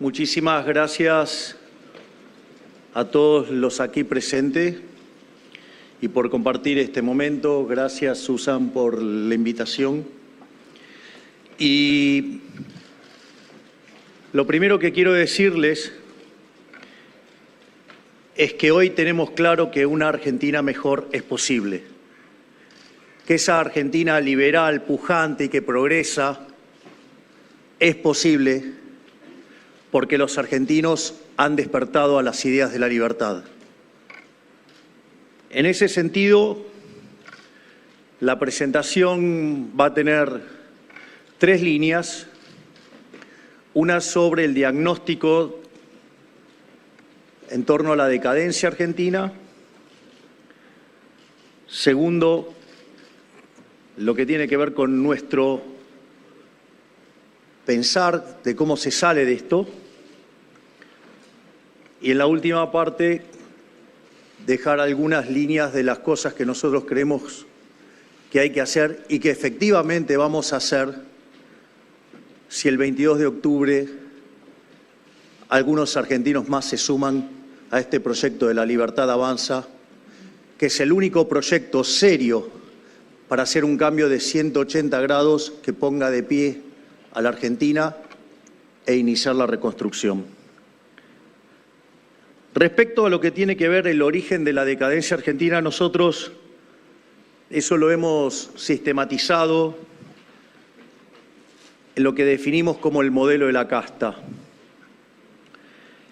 Muchísimas gracias a todos los aquí presentes y por compartir este momento. Gracias, Susan, por la invitación. Y lo primero que quiero decirles es que hoy tenemos claro que una Argentina mejor es posible, que esa Argentina liberal, pujante y que progresa es posible porque los argentinos han despertado a las ideas de la libertad. En ese sentido, la presentación va a tener 3 líneas, una sobre el diagnóstico en torno a la decadencia argentina, segundo, lo que tiene que ver con nuestro pensar de cómo se sale de esto, y en la última parte dejar algunas líneas de las cosas que nosotros creemos que hay que hacer y que efectivamente vamos a hacer si el 22 de octubre algunos argentinos más se suman a este proyecto de La Libertad Avanza, que es el único proyecto serio para hacer un cambio de 180 grados que ponga de pie a la Argentina e iniciar la reconstrucción. Respecto a lo que tiene que ver el origen de la decadencia argentina, nosotros eso lo hemos sistematizado en lo que definimos como el modelo de la casta.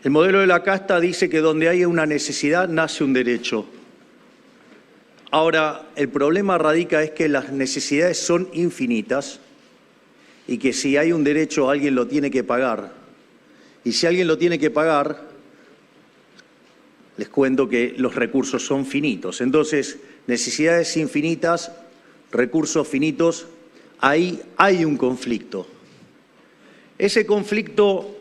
El modelo de la casta dice que donde hay una necesidad nace un derecho. Ahora, el problema radica es que las necesidades son infinitas y que si hay un derecho alguien lo tiene que pagar. Y si alguien lo tiene que pagar, les cuento que los recursos son finitos. Entonces, necesidades infinitas, recursos finitos, ahí hay un conflicto. Ese conflicto,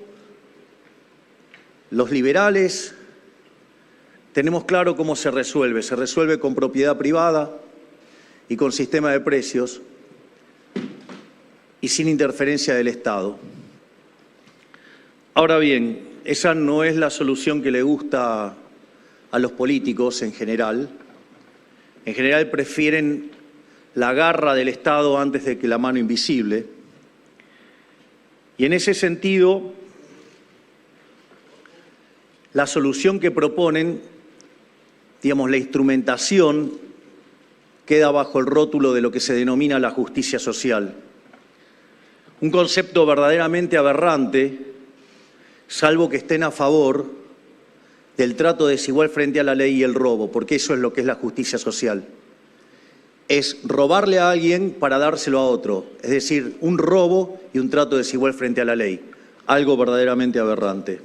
los liberales tenemos claro cómo se resuelve con propiedad privada y con sistema de precios y sin interferencia del Estado. Ahora bien, esa no es la solución que le gusta a los políticos en general. En general prefieren la garra del Estado antes de que la mano invisible. Y en ese sentido, la solución que proponen, digamos, la instrumentación, queda bajo el rótulo de lo que se denomina la justicia social. Un concepto verdaderamente aberrante, salvo que estén a favor del trato desigual frente a la ley y el robo, porque eso es lo que es la justicia social. Es robarle a alguien para dárselo a otro, es decir, un robo y un trato desigual frente a la ley, algo verdaderamente aberrante,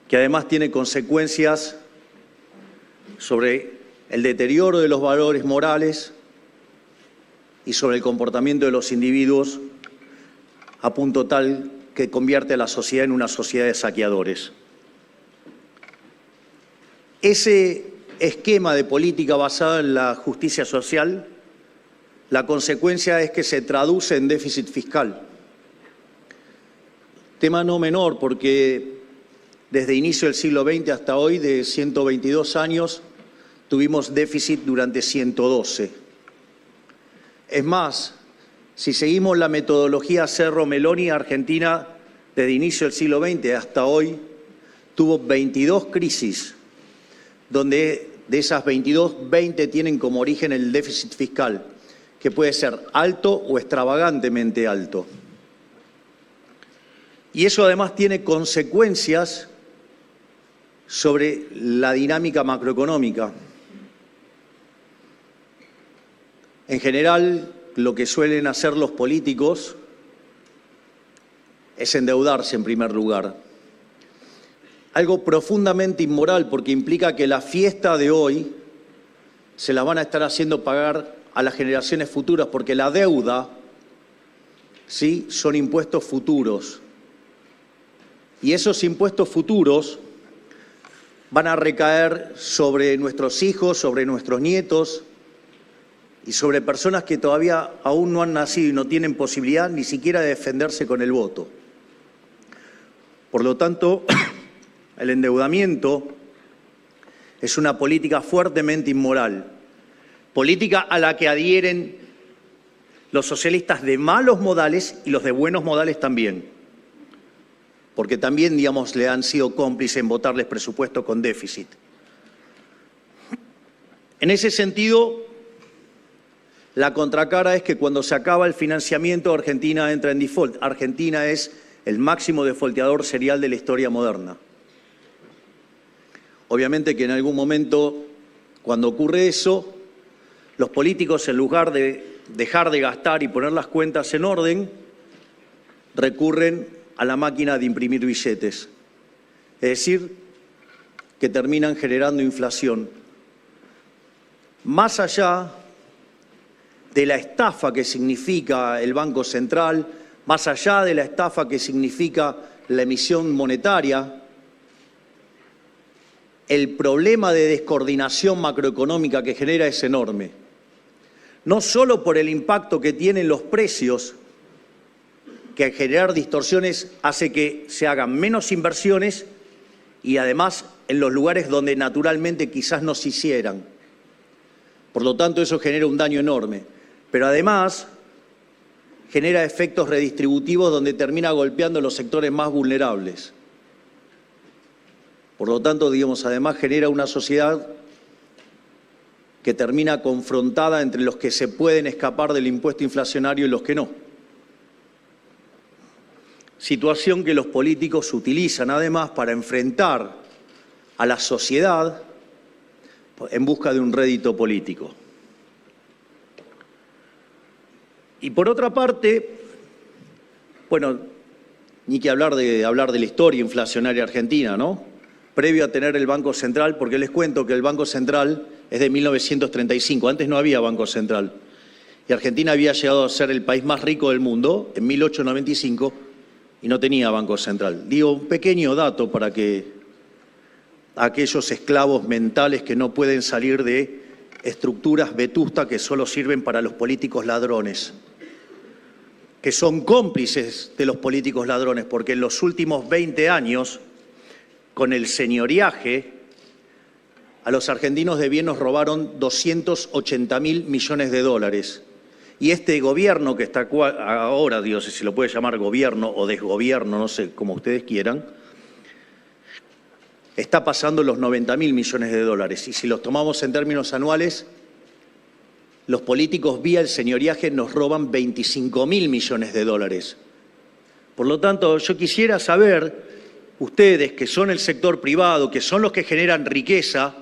que además tiene consecuencias sobre el deterioro de los valores morales y sobre el comportamiento de los individuos a punto tal que convierte a la sociedad en una sociedad de saqueadores. Ese esquema de política basada en la justicia social, la consecuencia es que se traduce en déficit fiscal. Tema no menor porque desde inicio del siglo XX hasta hoy, de 122 años, tuvimos déficit durante 112. Es más, si seguimos la metodología Cerro-Meloni, Argentina, desde inicio del siglo XX hasta hoy, tuvo 22 crisis, donde de esas 22, 20 tienen como origen el déficit fiscal, que puede ser alto o extravagantemente alto. Y eso además tiene consecuencias sobre la dinámica macroeconómica. En general, lo que suelen hacer los políticos es endeudarse en primer lugar. Algo profundamente inmoral porque implica que la fiesta de hoy se la van a estar haciendo pagar a las generaciones futuras porque la deuda, ¿sí?, son impuestos futuros. Y esos impuestos futuros van a recaer sobre nuestros hijos, sobre nuestros nietos y sobre personas que todavía aún no han nacido y no tienen posibilidad ni siquiera de defenderse con el voto. Por lo tanto, el endeudamiento es una política fuertemente inmoral, política a la que adhieren los socialistas de malos modales y los de buenos modales también, porque también, digamos, le han sido cómplices en votarles presupuestos con déficit. En ese sentido, la contracara es que cuando se acaba el financiamiento, Argentina entra en default. Argentina es el máximo defaulteador serial de la historia moderna. Obviamente que en algún momento, cuando ocurre eso, los políticos, en lugar de dejar de gastar y poner las cuentas en orden, recurren a la máquina de imprimir billetes. Es decir, que terminan generando inflación. Más allá de la estafa que significa el Banco Central, más allá de la estafa que significa la emisión monetaria, el problema de descoordinación macroeconómica que genera es enorme. No solo por el impacto que tienen los precios, que al generar distorsiones hace que se hagan menos inversiones y además en los lugares donde naturalmente quizás no se hicieran. Por lo tanto, eso genera un daño enorme. Pero además genera efectos redistributivos donde termina golpeando los sectores más vulnerables. Por lo tanto, digamos, además genera una sociedad que termina confrontada entre los que se pueden escapar del impuesto inflacionario y los que no. Situación que los políticos utilizan además para enfrentar a la sociedad en busca de un rédito político. Y por otra parte, bueno, ni que hablar de la historia inflacionaria argentina, ¿no? Previo a tener el Banco Central, porque les cuento que el Banco Central es de 1935, antes no había Banco Central. Y Argentina había llegado a ser el país más rico del mundo en 1895 y no tenía Banco Central. Digo, un pequeño dato para que aquellos esclavos mentales que no pueden salir de estructuras vetustas que solo sirven para los políticos ladrones, que son cómplices de los políticos ladrones, porque en los últimos 20 años, con el señoriaje, a los argentinos de bien nos robaron 280.000 millones de dólares. Y este gobierno que está ahora, Dios, si se lo puede llamar gobierno o desgobierno, no sé, como ustedes quieran, está pasando los 90.000 millones de dólares. Y si los tomamos en términos anuales, los políticos vía el señoriaje nos roban 25.000 millones de dólares. Por lo tanto, yo quisiera saber, ustedes que son el sector privado, que son los que generan riqueza,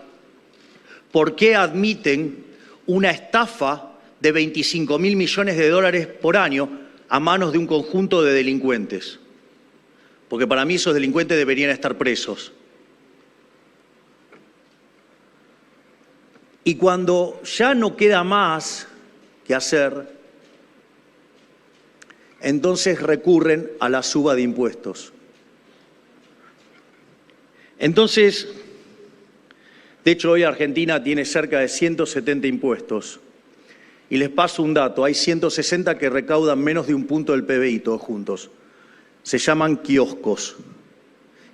¿por qué admiten una estafa de 25.000 millones de dólares por año a manos de un conjunto de delincuentes? Porque para mí esos delincuentes deberían estar presos. Y cuando ya no queda más que hacer, entonces recurren a la suba de impuestos. Entonces, de hecho hoy Argentina tiene cerca de 170 impuestos. Y les paso un dato, hay 160 que recaudan menos de un punto del PBI todos juntos. Se llaman kioscos.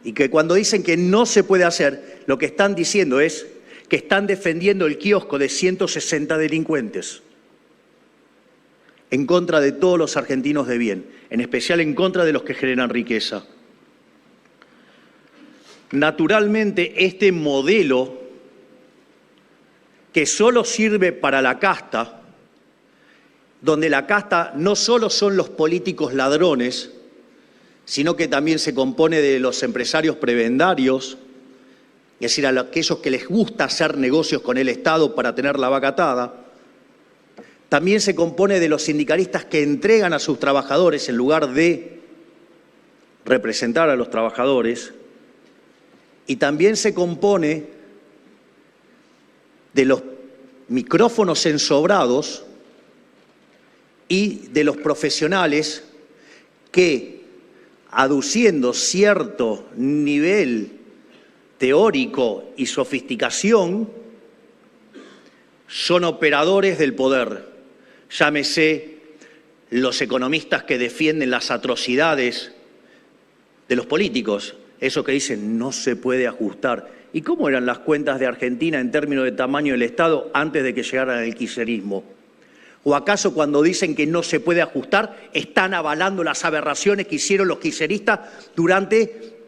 Y que cuando dicen que no se puede hacer, lo que están diciendo es que están defendiendo el kiosco de 160 delincuentes en contra de todos los argentinos de bien, en especial en contra de los que generan riqueza. Naturalmente, este modelo que solo sirve para la casta, donde la casta no solo son los políticos ladrones, sino que también se compone de los empresarios prebendarios, es decir, a aquellos que les gusta hacer negocios con el Estado para tener la vaca atada. También se compone de los sindicalistas que entregan a sus trabajadores en lugar de representar a los trabajadores. Y también se compone de los micrófonos ensobrados y de los profesionales que, aduciendo cierto nivel teórico y sofisticación, son operadores del poder. Llámese los economistas que defienden las atrocidades de los políticos, eso que dicen no se puede ajustar. ¿Y cómo eran las cuentas de Argentina en términos de tamaño del Estado antes de que llegara el kirchnerismo? ¿O acaso cuando dicen que no se puede ajustar están avalando las aberraciones que hicieron los kirchneristas durante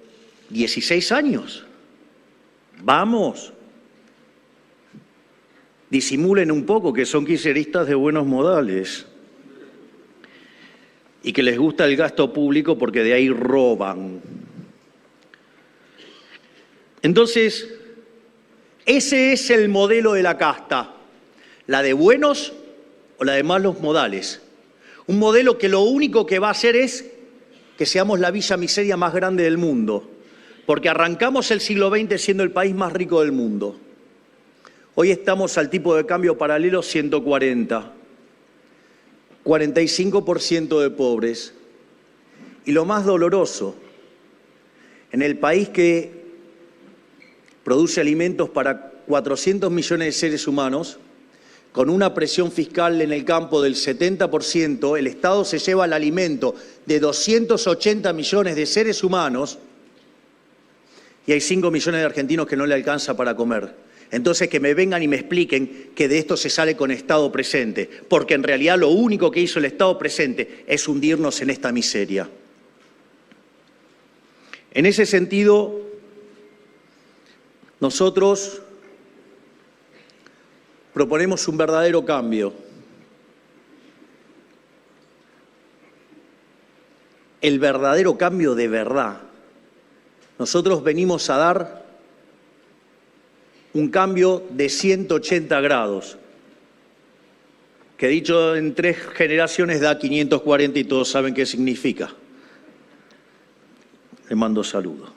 16 años? Vamos, disimulen un poco que son kirchneristas de buenos modales y que les gusta el gasto público porque de ahí roban. Entonces, ese es el modelo de la casta, la de buenos o la de malos modales. Un modelo que lo único que va a hacer es que seamos la villa miseria más grande del mundo, porque arrancamos el siglo XX siendo el país más rico del mundo. Hoy estamos al tipo de cambio paralelo 140, 45% de pobres. Y lo más doloroso, en el país que produce alimentos para 400 millones de seres humanos, con una presión fiscal en el campo del 70%, el Estado se lleva el alimento de 280 millones de seres humanos y hay 5 millones de argentinos que no le alcanza para comer. Entonces que me vengan y me expliquen que de esto se sale con Estado presente, porque en realidad lo único que hizo el Estado presente es hundirnos en esta miseria. En ese sentido, nosotros proponemos un verdadero cambio. El verdadero cambio de verdad. Nosotros venimos a dar un cambio de 180 grados, que dicho en 3 generaciones da 540 y todos saben qué significa. Le mando saludos.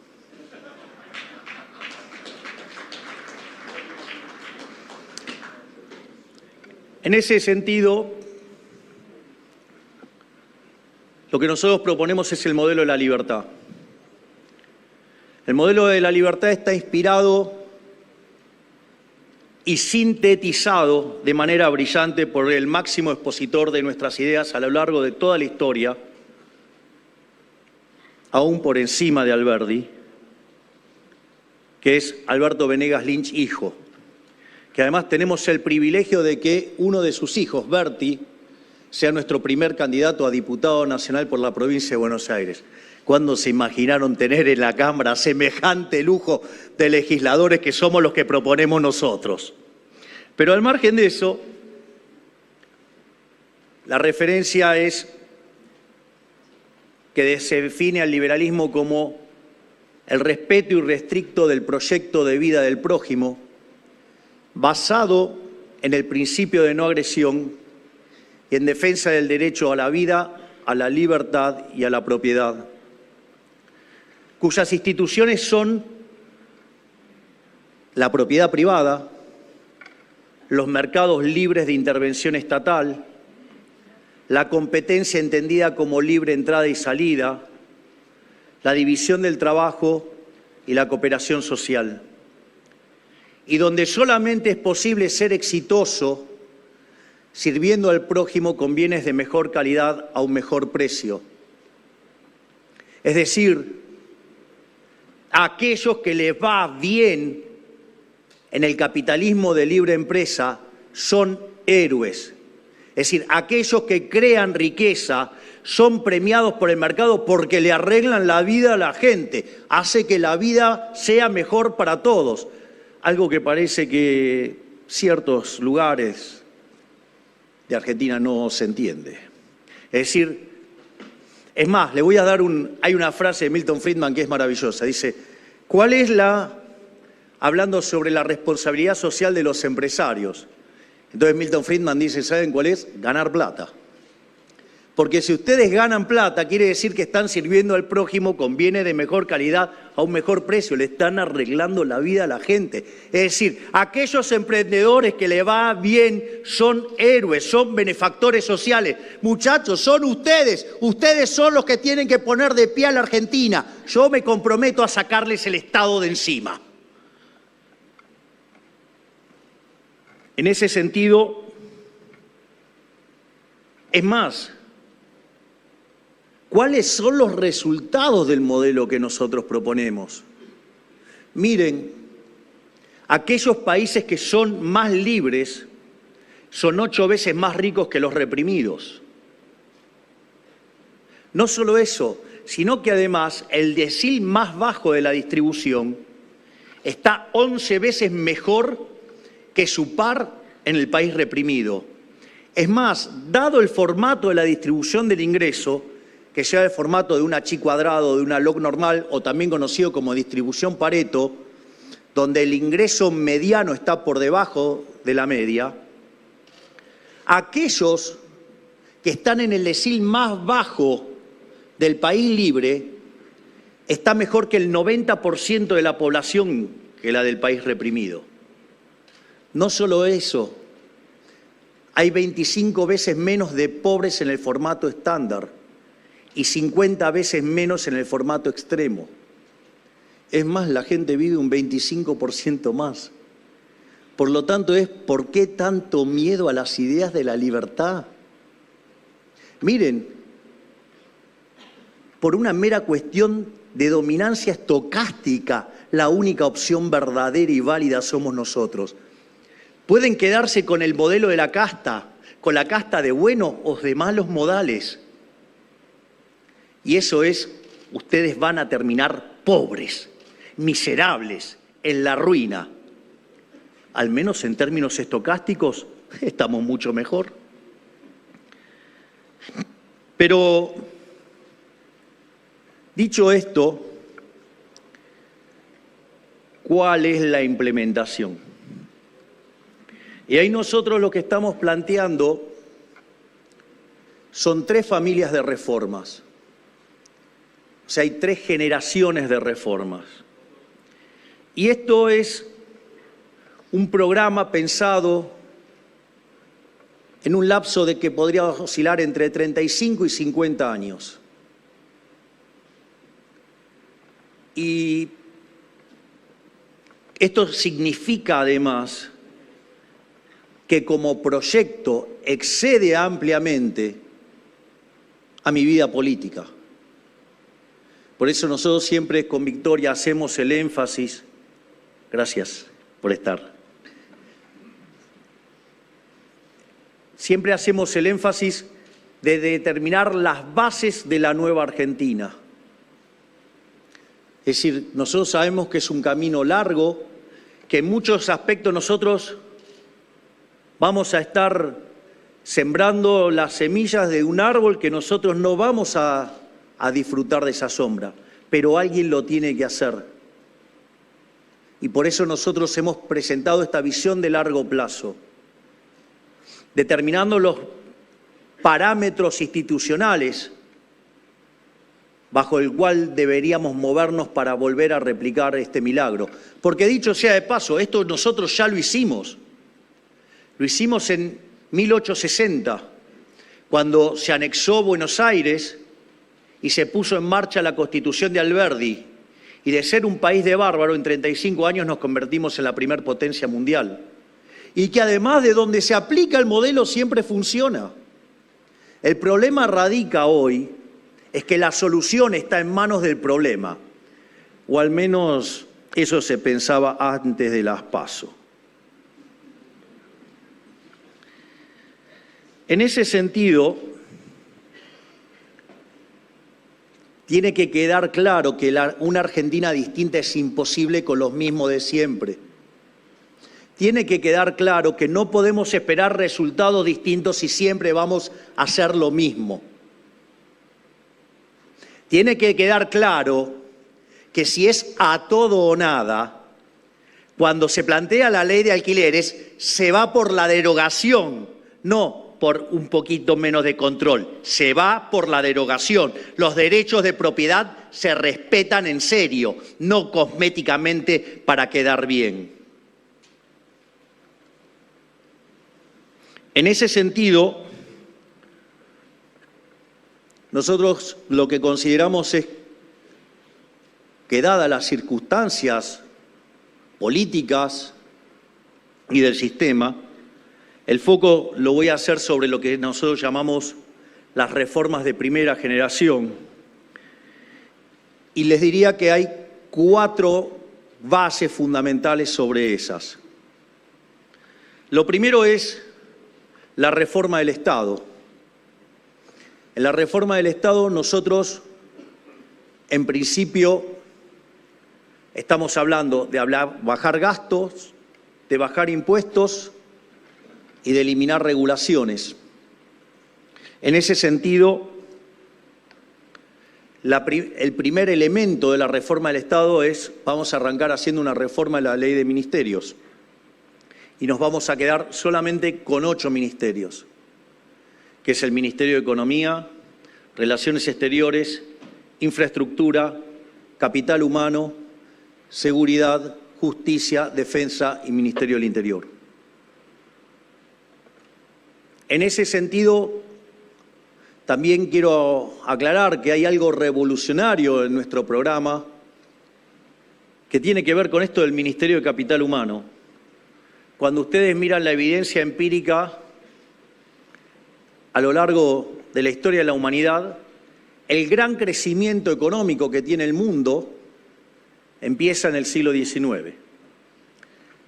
En ese sentido, lo que nosotros proponemos es el modelo de la libertad. El modelo de la libertad está inspirado y sintetizado de manera brillante por el máximo expositor de nuestras ideas a lo largo de toda la historia, aún por encima de Alberdi, que es Alberto Venegas Lynch, hijo, que además tenemos el privilegio de que uno de sus hijos, Berti, sea nuestro primer candidato a diputado nacional por la provincia de Buenos Aires. ¿Cuándo se imaginaron tener en la Cámara semejante lujo de legisladores que somos los que proponemos nosotros? Pero al margen de eso, la referencia es que se define al liberalismo como el respeto irrestricto del proyecto de vida del prójimo, basado en el principio de no agresión y en defensa del derecho a la vida, a la libertad y a la propiedad, cuyas instituciones son la propiedad privada, los mercados libres de intervención estatal, la competencia entendida como libre entrada y salida, la división del trabajo y la cooperación social. Y donde solamente es posible ser exitoso sirviendo al prójimo con bienes de mejor calidad a un mejor precio. Es decir, a aquellos que les va bien en el capitalismo de libre empresa son héroes. Es decir, aquellos que crean riqueza son premiados por el mercado porque le arreglan la vida a la gente, hace que la vida sea mejor para todos. Algo que parece que ciertos lugares de Argentina no se entiende. Es decir, es más, le voy a dar hay una frase de Milton Friedman que es maravillosa. Dice, ¿cuál es hablando sobre la responsabilidad social de los empresarios? Entonces Milton Friedman dice, ¿saben cuál es? Ganar plata. Porque si ustedes ganan plata, quiere decir que están sirviendo al prójimo con bienes de mejor calidad a un mejor precio, le están arreglando la vida a la gente. Es decir, aquellos emprendedores que le va bien son héroes, son benefactores sociales. Muchachos, son ustedes son los que tienen que poner de pie a la Argentina. Yo me comprometo a sacarles el Estado de encima. En ese sentido, es más, ¿Cuáles son los resultados del modelo que nosotros proponemos? Miren, aquellos países que son más libres son 8 veces más ricos que los reprimidos. No solo eso, sino que además el decil más bajo de la distribución está 11 veces mejor que su par en el país reprimido. Es más, dado el formato de la distribución del ingreso, que sea el formato de una chi cuadrado, de una log normal, o también conocido como distribución Pareto, donde el ingreso mediano está por debajo de la media, aquellos que están en el decil más bajo del país libre está mejor que el 90% de la población que la del país reprimido. No solo eso, hay 25 veces menos de pobres en el formato estándar y 50 veces menos en el formato extremo. Es más, la gente vive un 25% más. Por lo tanto, ¿por qué tanto miedo a las ideas de la libertad? Miren, por una mera cuestión de dominancia estocástica, la única opción verdadera y válida somos nosotros. Pueden quedarse con el modelo de la casta, con la casta de buenos o de malos modales. Y eso es, ustedes van a terminar pobres, miserables, en la ruina. Al menos en términos estocásticos, estamos mucho mejor. Pero, dicho esto, ¿cuál es la implementación? Y ahí nosotros lo que estamos planteando son 3 familias de reformas. O sea, hay 3 generaciones de reformas. Y esto es un programa pensado en un lapso de que podría oscilar entre 35 y 50 años. Y esto significa además que como proyecto excede ampliamente a mi vida política. Por eso nosotros siempre con Victoria hacemos el énfasis, gracias por estar, siempre hacemos el énfasis de determinar las bases de la nueva Argentina. Es decir, nosotros sabemos que es un camino largo, que en muchos aspectos nosotros vamos a estar sembrando las semillas de un árbol que nosotros no vamos a disfrutar de esa sombra, pero alguien lo tiene que hacer. Y por eso nosotros hemos presentado esta visión de largo plazo, determinando los parámetros institucionales bajo el cual deberíamos movernos para volver a replicar este milagro. Porque dicho sea de paso, esto nosotros ya lo hicimos. Lo hicimos en 1860, cuando se anexó Buenos Aires y se puso en marcha la Constitución de Alberdi. Y de ser un país de bárbaro, en 35 años nos convertimos en la primer potencia mundial. Y que además de donde se aplica el modelo siempre funciona. El problema radica hoy es que la solución está en manos del problema, o al menos eso se pensaba antes de las PASO. En ese sentido, tiene que quedar claro que una Argentina distinta es imposible con los mismos de siempre. Tiene que quedar claro que no podemos esperar resultados distintos si siempre vamos a hacer lo mismo. Tiene que quedar claro que si es a todo o nada, cuando se plantea la ley de alquileres, se va por la derogación, no por un poquito menos de control, se va por la derogación. Los derechos de propiedad se respetan en serio, no cosméticamente para quedar bien. En ese sentido, nosotros lo que consideramos es que, dadas las circunstancias políticas y del sistema, el foco lo voy a hacer sobre lo que nosotros llamamos las reformas de primera generación. Y les diría que hay 4 bases fundamentales sobre esas. Lo primero es la reforma del Estado. En la reforma del Estado nosotros, en principio, estamos hablando de bajar gastos, de bajar impuestos y de eliminar regulaciones. En ese sentido, el primer elemento de la reforma del Estado es, vamos a arrancar haciendo una reforma de la ley de ministerios y nos vamos a quedar solamente con 8 ministerios, que es el Ministerio de Economía, Relaciones Exteriores, Infraestructura, Capital Humano, Seguridad, Justicia, Defensa y Ministerio del Interior. En ese sentido, también quiero aclarar que hay algo revolucionario en nuestro programa que tiene que ver con esto del Ministerio de Capital Humano. Cuando ustedes miran la evidencia empírica a lo largo de la historia de la humanidad, el gran crecimiento económico que tiene el mundo empieza en el siglo XIX.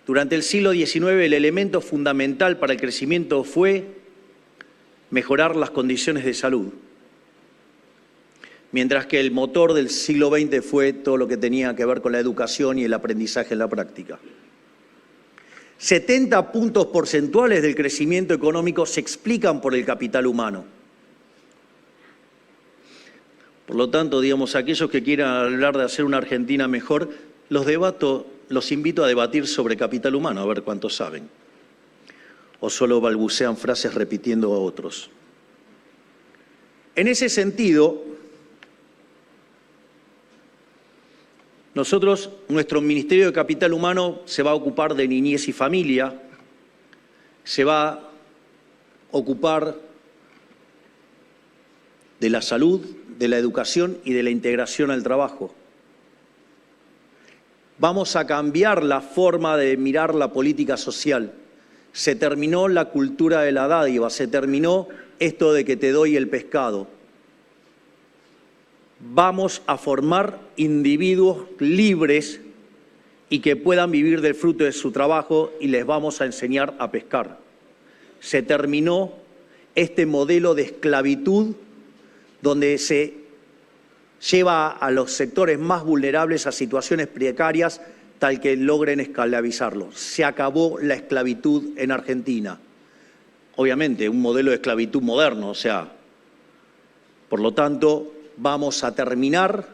Durante el siglo XIX el elemento fundamental para el crecimiento fue mejorar las condiciones de salud, mientras que el motor del siglo XX fue todo lo que tenía que ver con la educación y el aprendizaje en la práctica. 70 puntos porcentuales del crecimiento económico se explican por el capital humano. Por lo tanto, digamos, aquellos que quieran hablar de hacer una Argentina mejor, los invito a debatir sobre capital humano, a ver cuántos saben. O solo balbucean frases repitiendo a otros. En ese sentido, nuestro Ministerio de Capital Humano se va a ocupar de niñez y familia, se va a ocupar de la salud, de la educación y de la integración al trabajo. Vamos a cambiar la forma de mirar la política social. Se terminó la cultura de la dádiva, se terminó esto de que te doy el pescado. Vamos a formar individuos libres y que puedan vivir del fruto de su trabajo y les vamos a enseñar a pescar. Se terminó este modelo de esclavitud donde se lleva a los sectores más vulnerables a situaciones precarias tal que logren esclavizarlos. Se acabó la esclavitud en Argentina. Obviamente, un modelo de esclavitud moderno, por lo tanto, vamos a terminar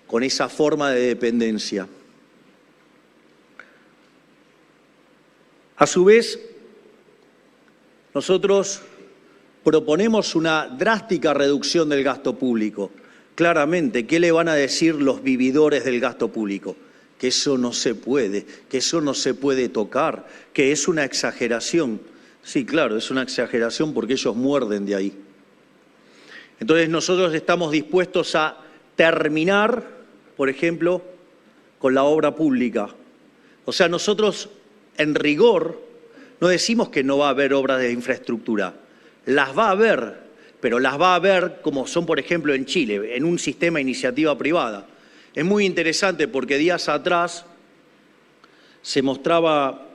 con esa forma de dependencia. A su vez, nosotros proponemos una drástica reducción del gasto público. Claramente, ¿qué le van a decir los vividores del gasto público? Que eso no se puede, que eso no se puede tocar, que es una exageración. Sí, claro, es una exageración porque ellos muerden de ahí. Entonces nosotros estamos dispuestos a terminar, por ejemplo, con la obra pública. O sea, nosotros en rigor no decimos que no va a haber obras de infraestructura. Las va a haber, pero las va a haber como son, por ejemplo, en Chile, en un sistema de iniciativa privada. Es muy interesante porque días atrás se mostraba,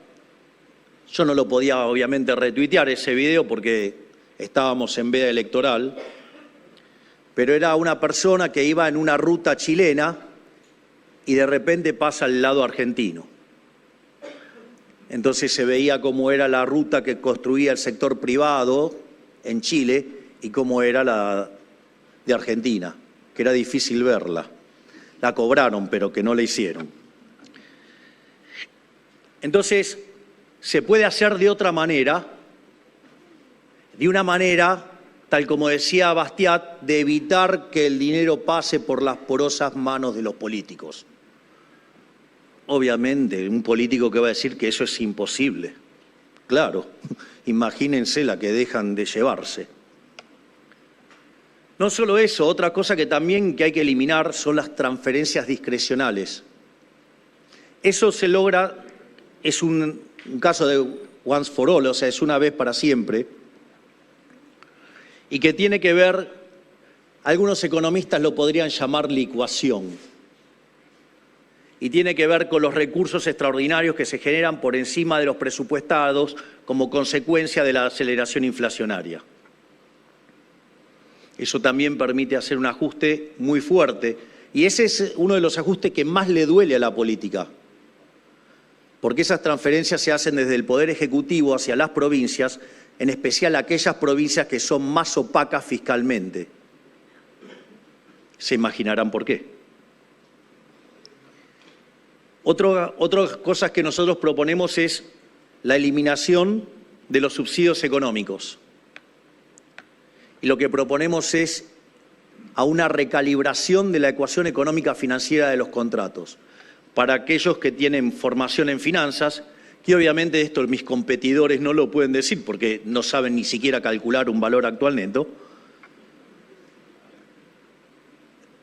yo no lo podía obviamente retuitear ese video porque estábamos en veda electoral, pero era una persona que iba en una ruta chilena y de repente pasa al lado argentino. Entonces se veía cómo era la ruta que construía el sector privado en Chile y cómo era la de Argentina, que era difícil verla. La cobraron, pero que no la hicieron. Entonces, se puede hacer de otra manera, de una manera, tal como decía Bastiat, de evitar que el dinero pase por las porosas manos de los políticos. Obviamente, un político que va a decir que eso es imposible. Claro, imagínense la que dejan de llevarse. No solo eso, otra cosa que también hay que eliminar son las transferencias discrecionales. Eso se logra, es un caso de once for all, o sea, es una vez para siempre. y que tiene que ver, algunos economistas lo podrían llamar licuación, y tiene que ver con los recursos extraordinarios que se generan por encima de los presupuestados como consecuencia de la aceleración inflacionaria. Eso también permite hacer un ajuste muy fuerte, y ese es uno de los ajustes que más le duele a la política, porque esas transferencias se hacen desde el Poder Ejecutivo hacia las provincias, en especial aquellas provincias que son más opacas fiscalmente. Se imaginarán por qué. Otras cosas que nosotros proponemos es la eliminación de los subsidios económicos. Y lo que proponemos es a una recalibración de la ecuación económica financiera de los contratos. Para aquellos que tienen formación en finanzas, que obviamente esto mis competidores no lo pueden decir porque no saben ni siquiera calcular un valor actual neto.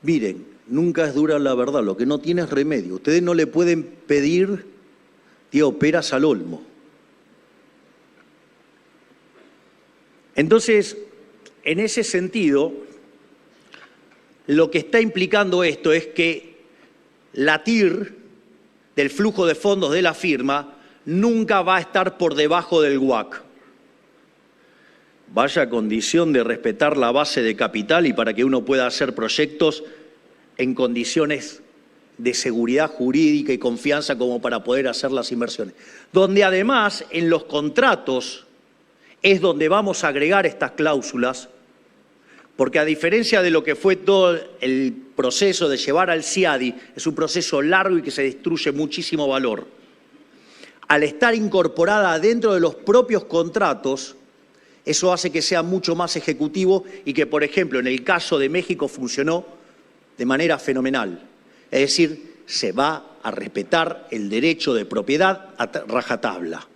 Miren, nunca es dura la verdad, lo que no tiene es remedio. Ustedes no le pueden pedir, tío, peras al olmo. Entonces, en ese sentido, lo que está implicando esto es que la TIR del flujo de fondos de la firma nunca va a estar por debajo del WACC. Vaya condición de respetar la base de capital y para que uno pueda hacer proyectos en condiciones de seguridad jurídica y confianza como para poder hacer las inversiones. Donde además en los contratos es donde vamos a agregar estas cláusulas, porque a diferencia de lo que fue todo el proceso de llevar al CIADI, es un proceso largo y que se destruye muchísimo valor. Al estar incorporada dentro de los propios contratos, eso hace que sea mucho más ejecutivo y que, por ejemplo, en el caso de México funcionó de manera fenomenal. Es decir, se va a respetar el derecho de propiedad a rajatabla.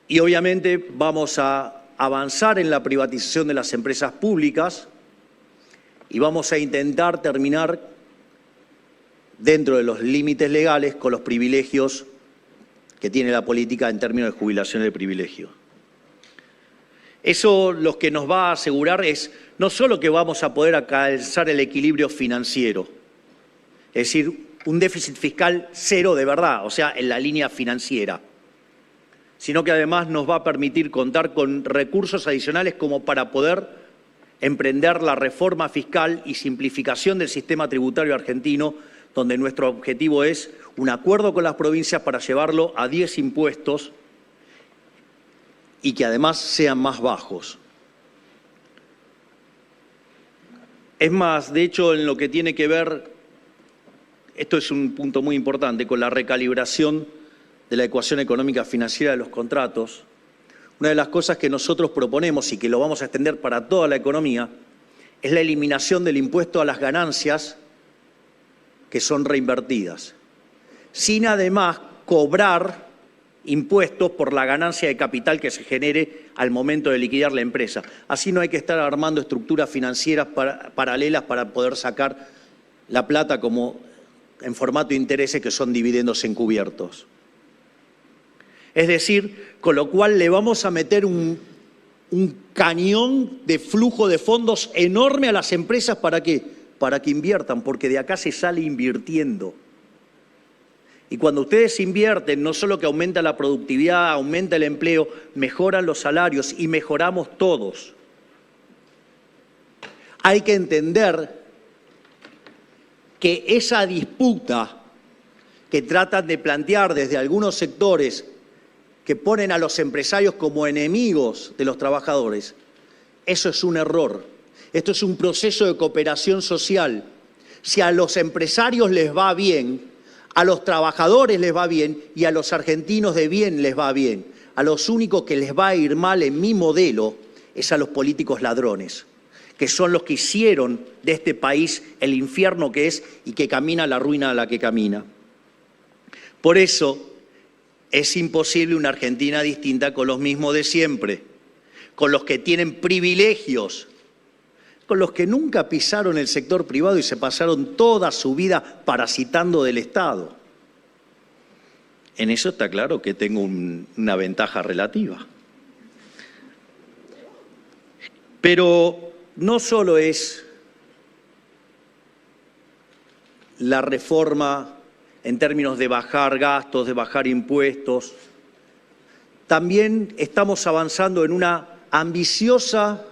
Y obviamente vamos a avanzar en la privatización de las empresas públicas y vamos a intentar terminar dentro de los límites legales con los privilegios que tiene la política en términos de jubilación de privilegio. Eso lo que nos va a asegurar es no solo que vamos a poder alcanzar el equilibrio financiero, es decir, un déficit fiscal cero de verdad, o sea, en la línea financiera, sino que además nos va a permitir contar con recursos adicionales como para poder emprender la reforma fiscal y simplificación del sistema tributario argentino, donde nuestro objetivo es un acuerdo con las provincias para llevarlo a 10 impuestos y que además sean más bajos. Es más, de hecho, en lo que tiene que ver, esto es un punto muy importante, con la recalibración de la ecuación económica financiera de los contratos, una de las cosas que nosotros proponemos y que lo vamos a extender para toda la economía es la eliminación del impuesto a las ganancias que son reinvertidas, sin además cobrar impuestos por la ganancia de capital que se genere al momento de liquidar la empresa. Así no hay que estar armando estructuras financieras paralelas para poder sacar la plata como en formato de intereses que son dividendos encubiertos. Es decir, con lo cual le vamos a meter un cañón de flujo de fondos enorme a las empresas. ¿Para qué? Para que inviertan, porque de acá se sale invirtiendo. Y cuando ustedes invierten, no solo que aumenta la productividad, aumenta el empleo, mejoran los salarios y mejoramos todos. Hay que entender que esa disputa que tratan de plantear desde algunos sectores que ponen a los empresarios como enemigos de los trabajadores, eso es un error. Esto es un proceso de cooperación social. Si a los empresarios les va bien, a los trabajadores les va bien y a los argentinos de bien les va bien. A los únicos que les va a ir mal en mi modelo es a los políticos ladrones, que son los que hicieron de este país el infierno que es y que camina la ruina a la que camina. Por eso es imposible una Argentina distinta con los mismos de siempre, con los que tienen privilegios, con los que nunca pisaron el sector privado y se pasaron toda su vida parasitando del Estado. En eso está claro que tengo una ventaja relativa. Pero no solo es la reforma en términos de bajar gastos, de bajar impuestos, también estamos avanzando en una ambiciosa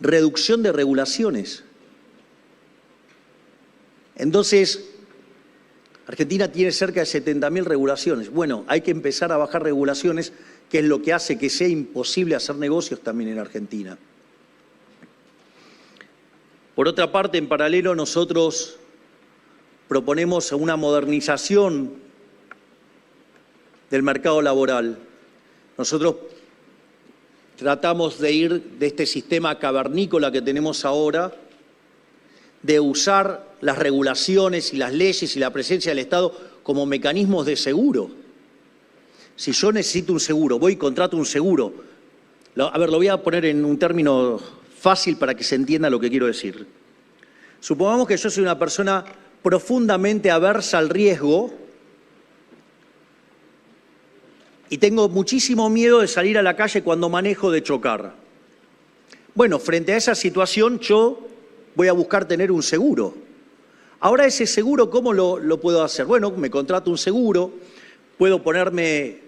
reducción de regulaciones. Entonces, Argentina tiene cerca de 70.000 regulaciones. Bueno, hay que empezar a bajar regulaciones, que es lo que hace que sea imposible hacer negocios también en Argentina. Por otra parte, en paralelo, nosotros proponemos una modernización del mercado laboral. Nosotros tratamos de ir de este sistema cavernícola que tenemos ahora, de usar las regulaciones y las leyes y la presencia del Estado como mecanismos de seguro. Si yo necesito un seguro, voy y contrato un seguro. A ver, lo voy a poner en un término fácil para que se entienda lo que quiero decir. Supongamos que yo soy una persona profundamente aversa al riesgo y tengo muchísimo miedo de salir a la calle cuando manejo, de chocar. Bueno, frente a esa situación yo voy a buscar tener un seguro. Ahora ese seguro, ¿cómo lo puedo hacer? Bueno, me contrato un seguro, puedo ponerme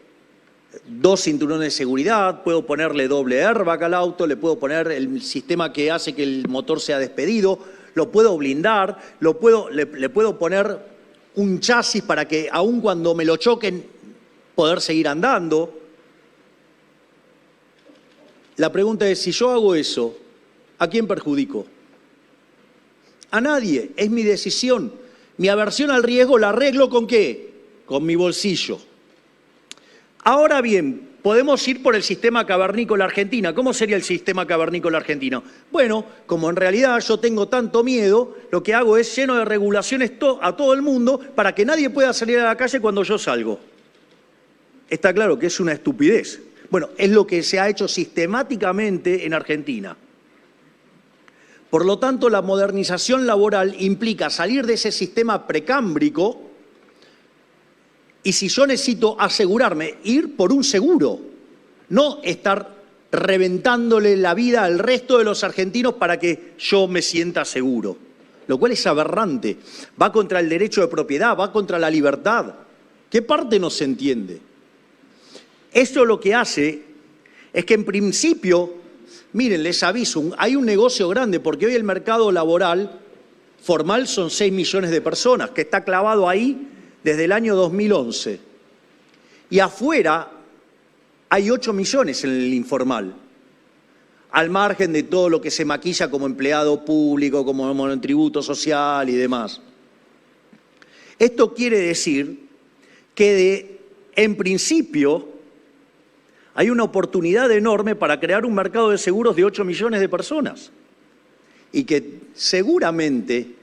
2 cinturones de seguridad, puedo ponerle doble airbag al auto, le puedo poner el sistema que hace que el motor sea despedido, lo puedo blindar, le puedo poner un chasis para que aun cuando me lo choquen, poder seguir andando. La pregunta es, si yo hago eso, ¿a quién perjudico? A nadie, es mi decisión. Mi aversión al riesgo la arreglo ¿con qué? Con mi bolsillo. Ahora bien, podemos ir por el sistema cavernícola argentino. ¿Cómo sería el sistema cavernícola argentino? Bueno, como en realidad yo tengo tanto miedo, lo que hago es lleno de regulaciones a todo el mundo para que nadie pueda salir a la calle cuando yo salgo. Está claro que es una estupidez. Bueno, es lo que se ha hecho sistemáticamente en Argentina. Por lo tanto, la modernización laboral implica salir de ese sistema precámbrico y, si yo necesito asegurarme, ir por un seguro, no estar reventándole la vida al resto de los argentinos para que yo me sienta seguro, lo cual es aberrante. Va contra el derecho de propiedad, va contra la libertad. ¿Qué parte no se entiende? Esto lo que hace es que, en principio, miren, les aviso, hay un negocio grande, porque hoy el mercado laboral formal son 6 millones de personas, que está clavado ahí desde el año 2011. Y afuera hay 8 millones en el informal, al margen de todo lo que se maquilla como empleado público, como monotributo social y demás. Esto quiere decir que, en principio, hay una oportunidad enorme para crear un mercado de seguros de 8 millones de personas y que seguramente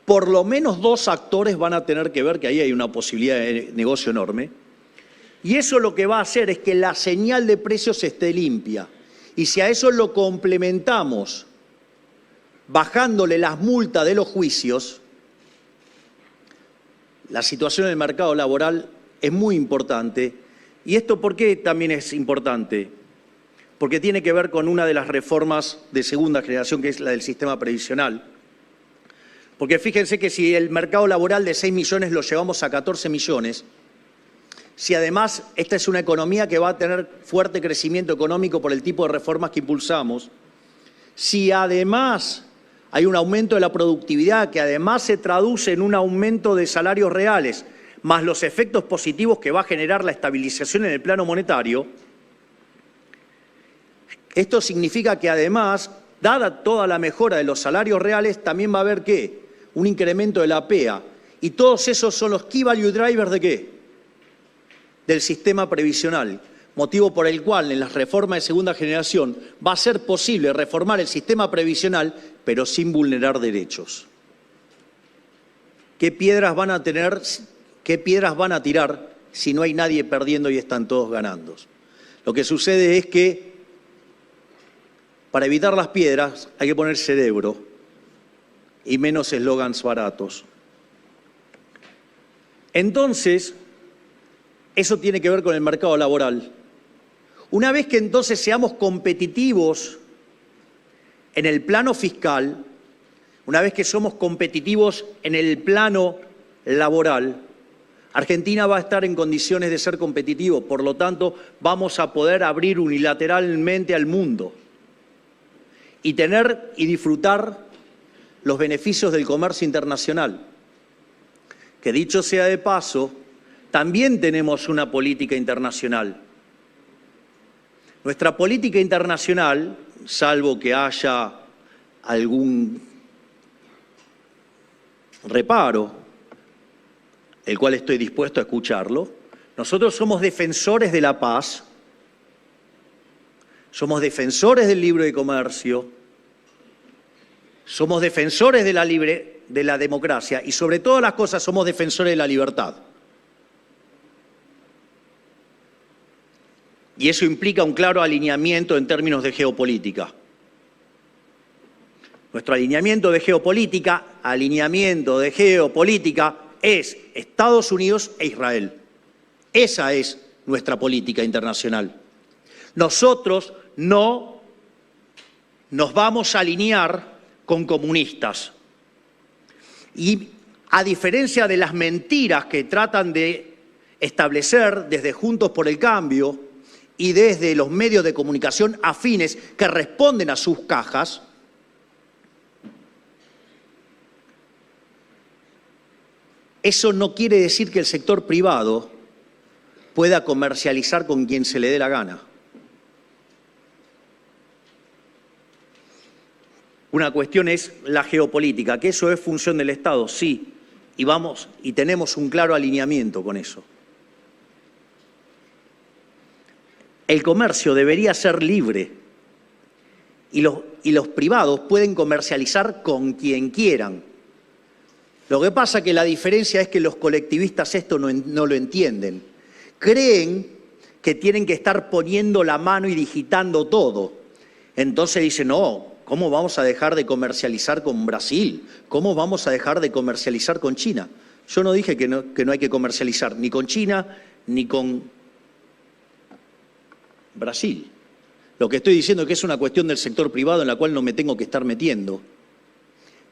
por lo menos 2 actores van a tener que ver que ahí hay una posibilidad de negocio enorme. Y eso lo que va a hacer es que la señal de precios esté limpia. Y si a eso lo complementamos bajándole las multas de los juicios, la situación del mercado laboral es muy importante. ¿Y esto por qué también es importante? Porque tiene que ver con una de las reformas de segunda generación, que es la del sistema previsional. Porque fíjense que si el mercado laboral de 6 millones lo llevamos a 14 millones, si además esta es una economía que va a tener fuerte crecimiento económico por el tipo de reformas que impulsamos, si además hay un aumento de la productividad que además se traduce en un aumento de salarios reales, más los efectos positivos que va a generar la estabilización en el plano monetario, esto significa que además, dada toda la mejora de los salarios reales, también va a haber ¿qué? Un incremento de la PEA. Y todos esos son los key value drivers ¿de qué? Del sistema previsional. Motivo por el cual en las reformas de segunda generación va a ser posible reformar el sistema previsional, pero sin vulnerar derechos. ¿Qué piedras van a tener? ¿Qué piedras van a tirar si no hay nadie perdiendo y están todos ganando? Lo que sucede es que para evitar las piedras hay que poner cerebro y menos eslogans baratos. Entonces, eso tiene que ver con el mercado laboral. Una vez que entonces seamos competitivos en el plano fiscal, una vez que somos competitivos en el plano laboral, Argentina va a estar en condiciones de ser competitivo, por lo tanto vamos a poder abrir unilateralmente al mundo y tener y disfrutar los beneficios del comercio internacional. Que dicho sea de paso, también tenemos una política internacional. Nuestra política internacional, salvo que haya algún reparo, el cual estoy dispuesto a escucharlo, nosotros somos defensores de la paz, somos defensores del libre comercio, somos defensores de la democracia y sobre todas las cosas somos defensores de la libertad. Y eso implica un claro alineamiento en términos de geopolítica. Nuestro alineamiento de geopolítica es Estados Unidos e Israel. Esa es nuestra política internacional. Nosotros no nos vamos a alinear con comunistas. Y a diferencia de las mentiras que tratan de establecer desde Juntos por el Cambio y desde los medios de comunicación afines que responden a sus cajas, eso no quiere decir que el sector privado pueda comercializar con quien se le dé la gana. Una cuestión es la geopolítica, que eso es función del Estado, sí, y tenemos un claro alineamiento con eso. El comercio debería ser libre y los privados pueden comercializar con quien quieran. Lo que pasa es que la diferencia es que los colectivistas esto no lo entienden. Creen que tienen que estar poniendo la mano y digitando todo. Entonces dicen, no, ¿cómo vamos a dejar de comercializar con Brasil? ¿Cómo vamos a dejar de comercializar con China? Yo no dije que no hay que comercializar ni con China ni con Brasil. Lo que estoy diciendo es que es una cuestión del sector privado en la cual no me tengo que estar metiendo.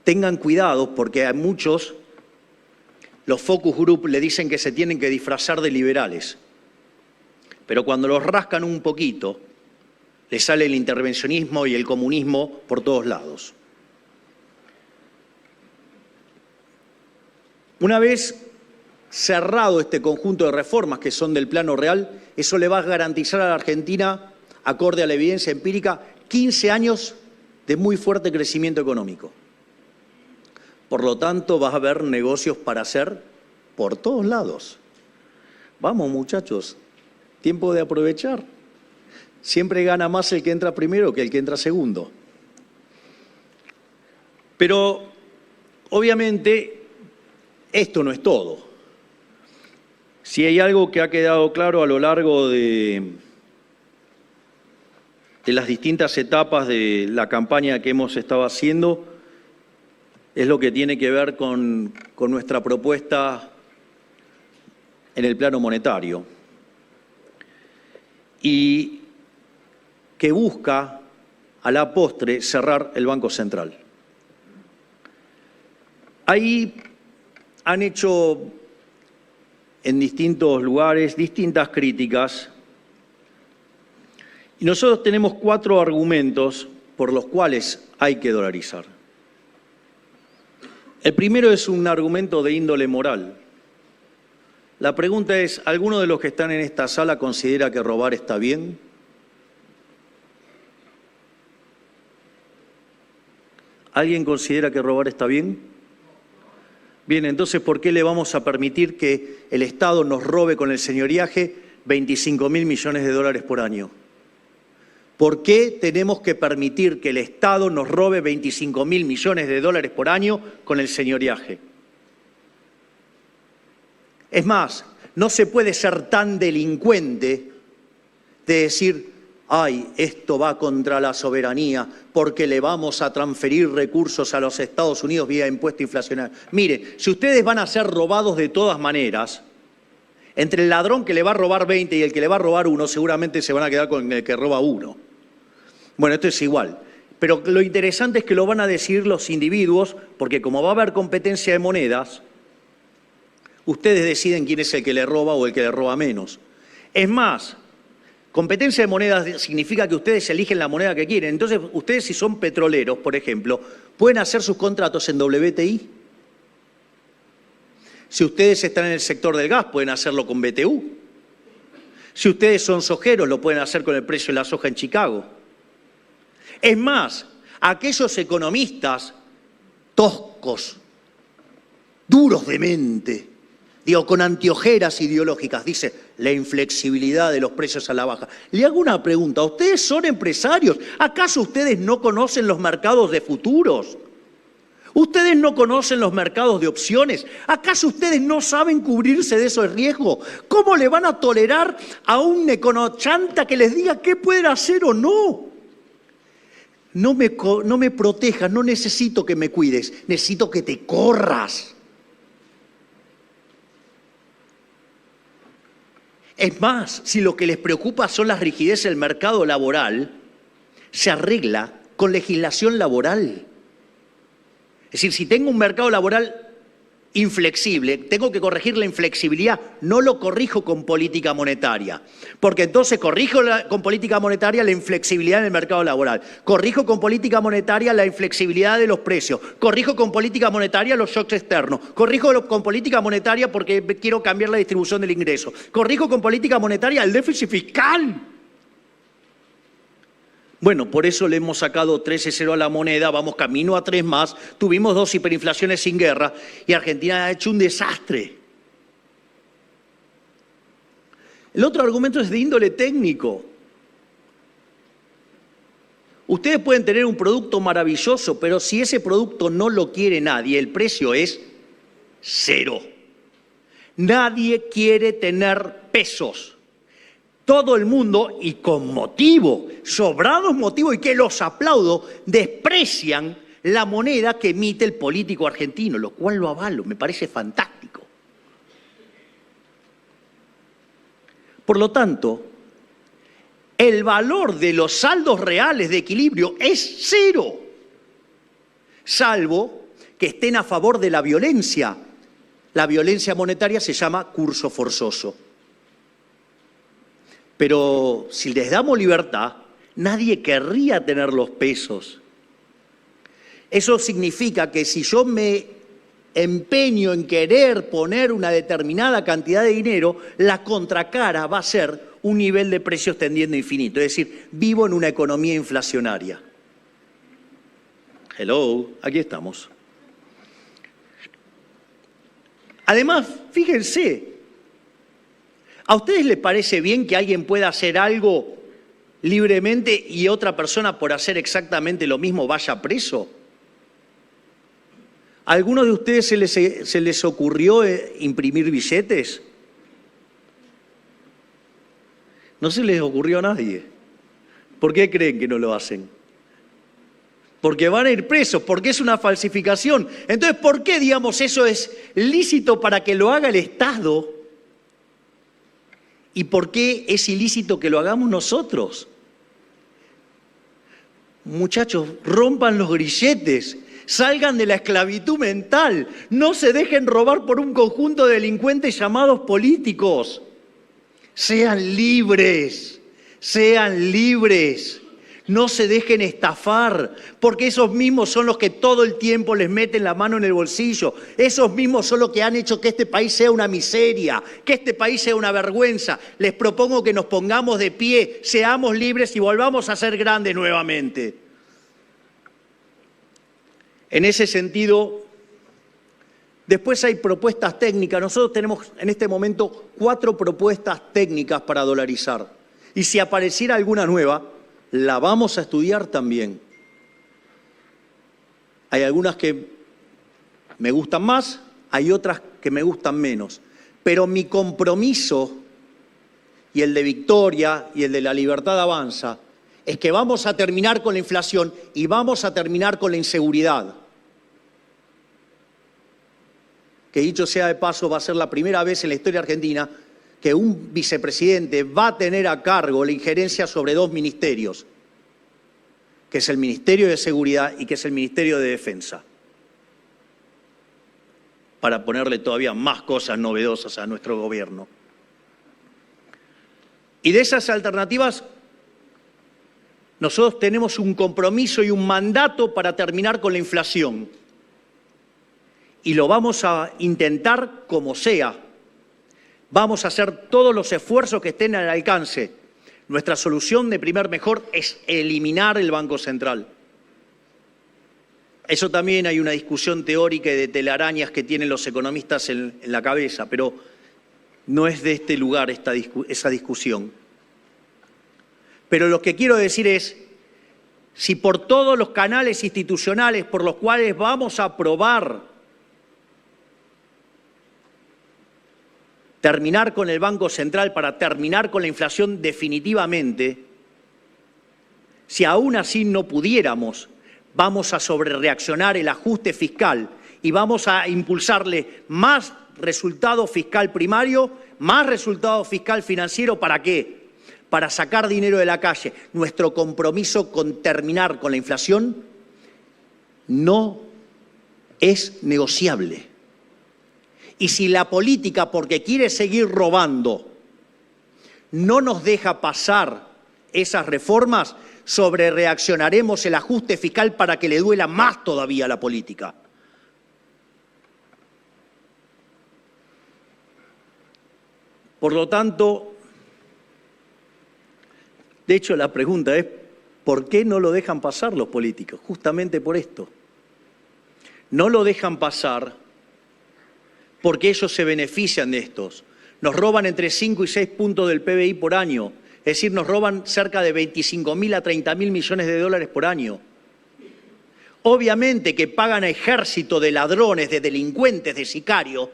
Tengan cuidado porque a muchos los focus group le dicen que se tienen que disfrazar de liberales. Pero cuando los rascan un poquito, les sale el intervencionismo y el comunismo por todos lados. Una vez cerrado este conjunto de reformas que son del plano real, eso le va a garantizar a la Argentina, acorde a la evidencia empírica, 15 años de muy fuerte crecimiento económico. Por lo tanto, va a haber negocios para hacer por todos lados. Vamos, muchachos, tiempo de aprovechar. Siempre gana más el que entra primero que el que entra segundo. Pero, obviamente, esto no es todo. Si hay algo que ha quedado claro a lo largo de las distintas etapas de la campaña que hemos estado haciendo, es lo que tiene que ver con nuestra propuesta en el plano monetario y que busca a la postre cerrar el Banco Central. Ahí han hecho en distintos lugares distintas críticas y nosotros tenemos 4 argumentos por los cuales hay que dolarizar. El primero es un argumento de índole moral. La pregunta es, ¿alguno de los que están en esta sala considera que robar está bien? ¿Alguien considera que robar está bien? Bien, entonces, ¿por qué le vamos a permitir que el Estado nos robe con el señoriaje 25.000 millones de dólares por año? ¿Por qué tenemos que permitir que el Estado nos robe 25.000 millones de dólares por año con el señoriaje? Es más, no se puede ser tan delincuente de decir, ay, esto va contra la soberanía porque le vamos a transferir recursos a los Estados Unidos vía impuesto inflacionario. Mire, si ustedes van a ser robados de todas maneras, Entre el ladrón que le va a robar 20 y el que le va a robar 1, seguramente se van a quedar con el que roba 1. Bueno, esto es igual. Pero lo interesante es que lo van a decidir los individuos, porque como va a haber competencia de monedas, ustedes deciden quién es el que le roba o el que le roba menos. Es más, competencia de monedas significa que ustedes eligen la moneda que quieren. Entonces, ustedes si son petroleros, por ejemplo, pueden hacer sus contratos en WTI. Si ustedes están en el sector del gas, pueden hacerlo con BTU. Si ustedes son sojeros, lo pueden hacer con el precio de la soja en Chicago. Es más, aquellos economistas toscos, duros de mente, con anteojeras ideológicas, dice la inflexibilidad de los precios a la baja. Le hago una pregunta, ¿ustedes son empresarios? ¿Acaso ustedes no conocen los mercados de futuros? ¿Ustedes no conocen los mercados de opciones? ¿Acaso ustedes no saben cubrirse de esos riesgos? ¿Cómo le van a tolerar a un econochanta que les diga qué pueden hacer o no? No me protejas, no necesito que me cuides, necesito que te corras. Es más, si lo que les preocupa son las rigideces del mercado laboral, se arregla con legislación laboral. Es decir, si tengo un mercado laboral inflexible, tengo que corregir la inflexibilidad, no lo corrijo con política monetaria, porque entonces corrijo con política monetaria la inflexibilidad en el mercado laboral, corrijo con política monetaria la inflexibilidad de los precios, corrijo con política monetaria los shocks externos, corrijo con política monetaria porque quiero cambiar la distribución del ingreso, corrijo con política monetaria el déficit fiscal. Bueno, por eso le hemos sacado 13-0 a la moneda, vamos camino a 3 más, tuvimos 2 hiperinflaciones sin guerra y Argentina ha hecho un desastre. El otro argumento es de índole técnico. Ustedes pueden tener un producto maravilloso, pero si ese producto no lo quiere nadie, el precio es 0. Nadie quiere tener pesos. Todo el mundo, y con motivo, sobrados motivos, y que los aplaudo, desprecian la moneda que emite el político argentino, lo cual lo avalo, me parece fantástico. Por lo tanto, el valor de los saldos reales de equilibrio es 0, salvo que estén a favor de la violencia. La violencia monetaria se llama curso forzoso. Pero si les damos libertad, nadie querría tener los pesos. Eso significa que si yo me empeño en querer poner una determinada cantidad de dinero, la contracara va a ser un nivel de precios tendiendo a infinito. Es decir, vivo en una economía inflacionaria. Hello, aquí estamos. Además, fíjense, ¿a ustedes les parece bien que alguien pueda hacer algo libremente y otra persona por hacer exactamente lo mismo vaya preso? ¿A alguno de ustedes se les ocurrió imprimir billetes? No se les ocurrió a nadie. ¿Por qué creen que no lo hacen? Porque van a ir presos, porque es una falsificación. Entonces, ¿por qué, digamos, eso es lícito para que lo haga el Estado? ¿Y por qué es ilícito que lo hagamos nosotros? Muchachos, rompan los grilletes, salgan de la esclavitud mental, no se dejen robar por un conjunto de delincuentes llamados políticos. Sean libres, no se dejen estafar, porque esos mismos son los que todo el tiempo les meten la mano en el bolsillo. Esos mismos son los que han hecho que este país sea una miseria, que este país sea una vergüenza. Les propongo que nos pongamos de pie, seamos libres y volvamos a ser grandes nuevamente. En ese sentido, después hay propuestas técnicas. Nosotros tenemos en este momento 4 propuestas técnicas para dolarizar. Y si apareciera alguna nueva, la vamos a estudiar también. Hay algunas que me gustan más, hay otras que me gustan menos. Pero mi compromiso, y el de Victoria, y el de La Libertad Avanza, es que vamos a terminar con la inflación y vamos a terminar con la inseguridad. Que dicho sea de paso, va a ser la primera vez en la historia argentina que un vicepresidente va a tener a cargo la injerencia sobre dos ministerios, que es el Ministerio de Seguridad y que es el Ministerio de Defensa, para ponerle todavía más cosas novedosas a nuestro gobierno. Y de esas alternativas, nosotros tenemos un compromiso y un mandato para terminar con la inflación. Y lo vamos a intentar como sea. Vamos a hacer todos los esfuerzos que estén al alcance. Nuestra solución de primer mejor es eliminar el Banco Central. Eso también hay una discusión teórica y de telarañas que tienen los economistas en la cabeza, pero no es de este lugar esa discusión. Pero lo que quiero decir es, si por todos los canales institucionales por los cuales vamos a aprobar terminar con el Banco Central para terminar con la inflación definitivamente, si aún así no pudiéramos, vamos a sobrereaccionar el ajuste fiscal y vamos a impulsarle más resultado fiscal primario, más resultado fiscal financiero. ¿Para qué? Para sacar dinero de la calle. Nuestro compromiso con terminar con la inflación no es negociable. Y si la política, porque quiere seguir robando, no nos deja pasar esas reformas, sobrereaccionaremos el ajuste fiscal para que le duela más todavía a la política. Por lo tanto, de hecho la pregunta es, ¿por qué no lo dejan pasar los políticos? Justamente por esto. No lo dejan pasar porque ellos se benefician de estos. Nos roban entre 5 y 6 puntos del PBI por año. Es decir, nos roban cerca de 25.000 a 30.000 millones de dólares por año. Obviamente que pagan a ejército de ladrones, de delincuentes, de sicarios,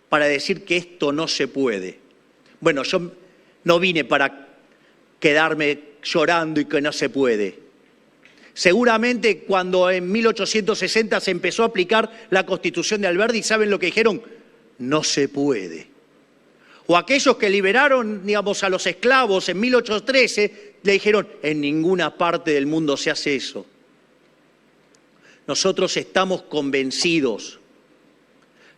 para decir que esto no se puede. Bueno, yo no vine para quedarme llorando y que no se puede. Seguramente cuando en 1860 se empezó a aplicar la Constitución de Alberdi, ¿saben lo que dijeron? No se puede. O aquellos que liberaron, digamos, a los esclavos en 1813, le dijeron, en ninguna parte del mundo se hace eso. Nosotros estamos convencidos.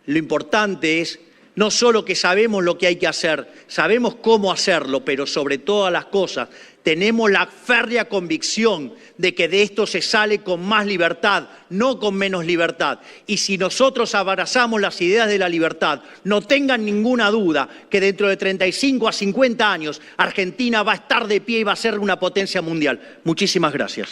Lo importante es no solo que sabemos lo que hay que hacer, sabemos cómo hacerlo, pero sobre todas las cosas tenemos la férrea convicción de que de esto se sale con más libertad, no con menos libertad. Y si nosotros abrazamos las ideas de la libertad, no tengan ninguna duda que dentro de 35 a 50 años Argentina va a estar de pie y va a ser una potencia mundial. Muchísimas gracias.